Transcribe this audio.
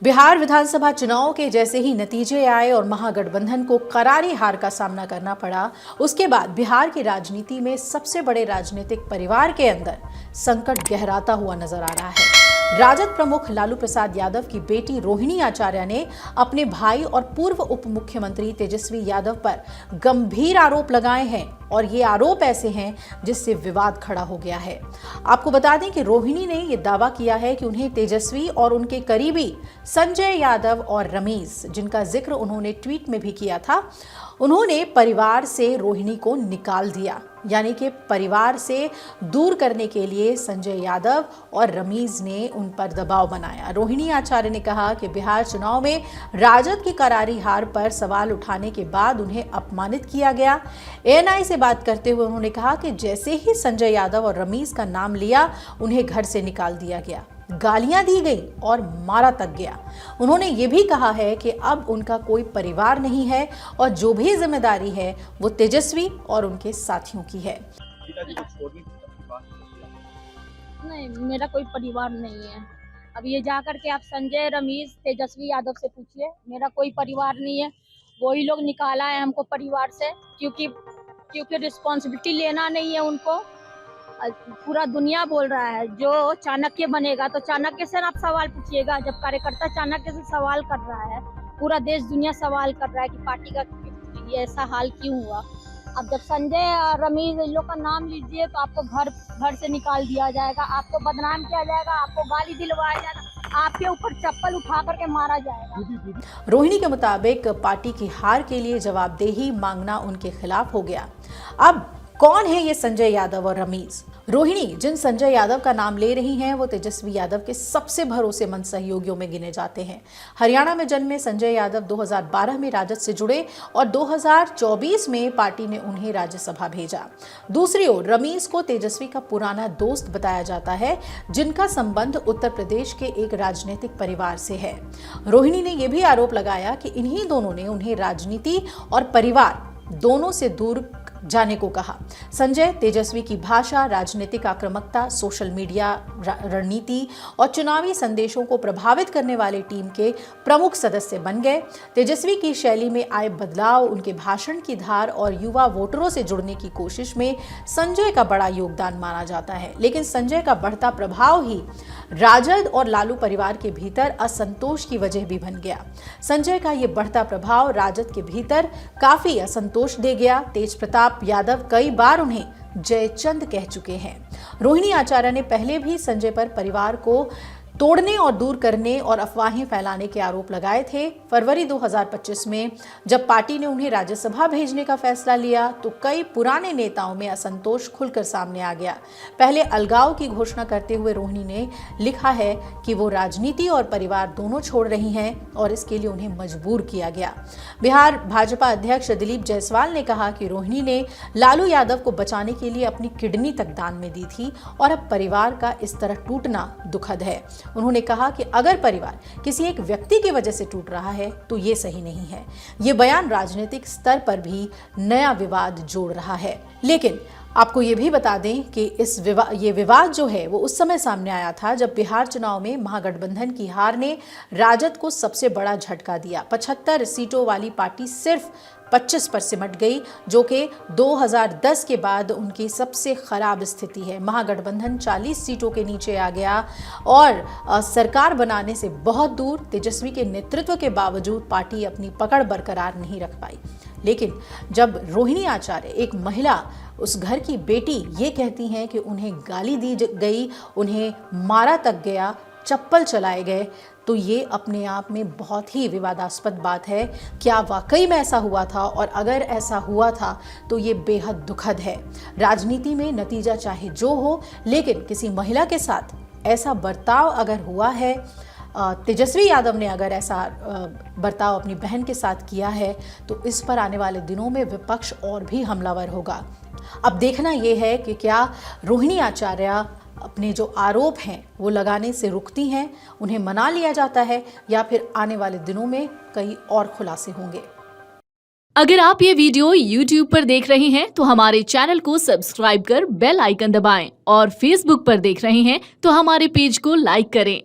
बिहार विधानसभा चुनाव के जैसे ही नतीजे आए और महागठबंधन को करारी हार का सामना करना पड़ा, उसके बाद बिहार की राजनीति में सबसे बड़े राजनीतिक परिवार के अंदर संकट गहराता हुआ नजर आ रहा है। राजद प्रमुख लालू प्रसाद यादव की बेटी रोहिणी आचार्य ने अपने भाई और पूर्व उप मुख्यमंत्री तेजस्वी यादव पर गंभीर आरोप लगाए हैं और ये आरोप ऐसे हैं जिससे विवाद खड़ा हो गया है। आपको बता दें कि रोहिणी ने यह दावा किया है कि उन्हें तेजस्वी और उनके करीबी संजय यादव और रमेश, जिनका जिक्र उन्होंने ट्वीट में भी किया था, उन्होंने परिवार से रोहिणी को निकाल दिया, यानी कि परिवार से दूर करने के लिए संजय यादव और रमेश ने उन पर दबाव बनाया। रोहिणी आचार्य ने कहा कि बिहार चुनाव में राजद की करारी हार पर सवाल उठाने के बाद उन्हें अपमानित किया गया। एएनआई से बात करते हुए उन्होंने कहा कि जैसे ही संजय यादव और रमेश का नाम लिया, उन्हें घर से निकाल दिया गया, गालियां दी गई और मारा तक गया। उन्होंने ये भी कहा है कि अब उनका कोई परिवार नहीं है और जो भी जिम्मेदारी है वो तेजस्वी और उनके साथियों की है। नहीं, मेरा कोई परिवार नहीं है। अब ये जाकर के आप संजय, रमेश, तेजस्वी यादव से पूछिए, मेरा कोई परिवार नहीं है। वही लोग निकाला है हमको परिवार से, क्योंकि रिस्पॉन्सिबिलिटी लेना नहीं है उनको। पूरा दुनिया बोल रहा है जो चाणक्य बनेगा, तो चाणक्य से आप सवाल पूछिएगा। जब कार्यकर्ता चाणक्य से सवाल कर रहा है, पूरा देश दुनिया सवाल कर रहा है कि पार्टी का ये ऐसा हाल क्यों हुआ। अब जब संजय और रमेश इन लोग का नाम लीजिए तो आपको घर से निकाल दिया जाएगा, आपको बदनाम किया जाएगा, आपको गाली दिलवाया जाएगा, आपके ऊपर चप्पल उठा करके मारा जाएगा। रोहिणी के मुताबिक पार्टी की हार के लिए जवाबदेही मांगना उनके खिलाफ हो गया। अब कौन है ये संजय यादव और रमेश? रोहिणी जिन संजय यादव का नाम ले रही हैं वो तेजस्वी यादव के सबसे भरोसेमंद सहयोगियों में गिने जाते हैं। हरियाणा में जन्मे संजय यादव 2012 में राजद से जुड़े और 2024 में पार्टी ने उन्हें राज्यसभा भेजा। दूसरी ओर रमेश को तेजस्वी का पुराना दोस्त बताया जाता है, जिनका संबंध उत्तर प्रदेश के एक राजनीतिक परिवार से है। रोहिणी ने यह भी आरोप लगाया कि इन्हीं दोनों ने उन्हें राजनीति और परिवार दोनों से दूर जाने को कहा। संजय तेजस्वी की भाषा, राजनीतिक आक्रामकता, सोशल मीडिया रणनीति और चुनावी संदेशों को प्रभावित करने वाली टीम के प्रमुख सदस्य बन गए। तेजस्वी की शैली में आए बदलाव, उनके भाषण की धार और युवा वोटरों से जुड़ने की कोशिश में संजय का बड़ा योगदान माना जाता है। लेकिन संजय का बढ़ता प्रभाव ही राजद और लालू परिवार के भीतर असंतोष की वजह भी बन गया। संजय का ये बढ़ता प्रभाव राजद के भीतर काफी असंतोष दे गया। तेज प्रताप यादव कई बार उन्हें जयचंद कह चुके हैं। रोहिणी आचार्य ने पहले भी संजय पर परिवार को तोड़ने और दूर करने और अफवाहें फैलाने के आरोप लगाए थे। फरवरी 2025 में जब पार्टी ने उन्हें राज्यसभा भेजने का फैसला लिया तो कई पुराने नेताओं में असंतोष खुलकर सामने आ गया। पहले अलगाव की घोषणा करते हुए रोहिणी ने लिखा है कि वो राजनीति और परिवार दोनों छोड़ रही हैं और इसके लिए उन्हें मजबूर किया गया। बिहार भाजपा अध्यक्ष दिलीप जायसवाल ने कहा कि रोहिणी ने लालू यादव को बचाने के लिए अपनी किडनी तक दान में दी थी और अब परिवार का इस तरह टूटना दुखद है। उन्होंने कहा कि अगर परिवार किसी एक व्यक्ति की वजह से टूट रहा है तो ये सही नहीं है। ये बयान राजनीतिक स्तर पर भी नया विवाद जोड़ रहा है। लेकिन आपको ये भी बता दें कि ये विवाद जो है वो उस समय सामने आया था जब बिहार चुनाव में महागठबंधन की हार ने राजद को सबसे बड़ा झटका दिया। 75 सीटों वाली पार्टी सिर्फ 25 पर सिमट गई, जो कि 2010 के बाद उनकी सबसे खराब स्थिति है। महागठबंधन 40 सीटों के नीचे आ गया और सरकार बनाने से बहुत दूर। तेजस्वी के नेतृत्व के बावजूद पार्टी अपनी पकड़ बरकरार नहीं रख पाई। लेकिन जब रोहिणी आचार्य, एक महिला, उस घर की बेटी, ये कहती हैं कि उन्हें गाली दी गई, उन्हें मारा तक गया, चप्पल चलाए गए, तो ये अपने आप में बहुत ही विवादास्पद बात है। क्या वाकई में ऐसा हुआ था? और अगर ऐसा हुआ था तो ये बेहद दुखद है। राजनीति में नतीजा चाहे जो हो, लेकिन किसी महिला के साथ ऐसा बर्ताव अगर हुआ है, तेजस्वी यादव ने अगर ऐसा बर्ताव अपनी बहन के साथ किया है, तो इस पर आने वाले दिनों में विपक्ष और भी हमलावर होगा। अब देखना यह है कि क्या रोहिणी आचार्य अपने जो आरोप हैं वो लगाने से रुकती हैं, उन्हें मना लिया जाता है, या फिर आने वाले दिनों में कई और खुलासे होंगे। अगर आप ये वीडियो YouTube पर देख रहे हैं तो हमारे चैनल को सब्सक्राइब कर बेल आइकन दबाएं और Facebook पर देख रहे हैं तो हमारे पेज को लाइक करें।